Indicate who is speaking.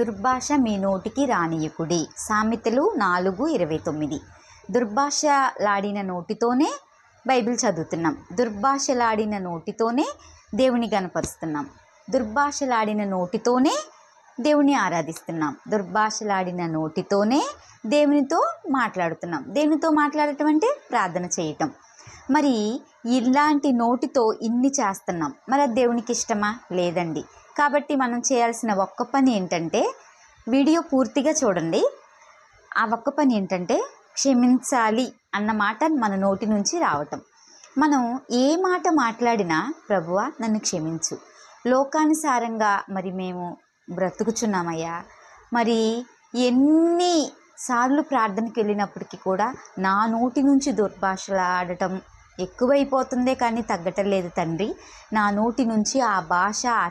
Speaker 1: దుర్భాష మీ నోటికి రానియకుడి. సామెతలు 4:29. దుర్భాషలాడిన నోటితోనే బైబిల్ చదువుతున్నాం. దుర్భాషలాడిన నోటితోనే దేవుని గనపరుస్తున్నాం. దుర్భాషలాడిన నోటితోనే దేవుని ఆరాధిస్తున్నాం. దుర్భాషలాడిన నోటితోనే దేవునితో మాట్లాడుతున్నాం. దేవునితో మాట్లాడటం అంటే ప్రార్థన చేయటం. మరి ఇలాంటి నోటితో ఇన్ని చేస్తున్నాం. మరి అది దేవునికి ఇష్టమా? లేదండి. కాబట్టి మనం చేయాల్సిన ఒక్క పని ఏంటంటే, వీడియో పూర్తిగా చూడండి. ఆ ఒక్క పని ఏంటంటే, క్షమించాలి అన్న మాట మన నోటి నుంచి రావటం. మనం ఏ మాట మాట్లాడినా, ప్రభువా నన్ను క్షమించు, లోకానుసారంగా మరి మేము బ్రతుకుచున్నామయ్యా, మరి ఎన్నిసార్లు ప్రార్థనకి వెళ్ళినప్పటికీ కూడా నా నోటి నుంచి దుర్భాషలాడటం ఎక్కువైపోతుందే కానీ తగ్గటం లేదు తండ్రి. నా నోటి నుంచి ఆ భాష, ఆ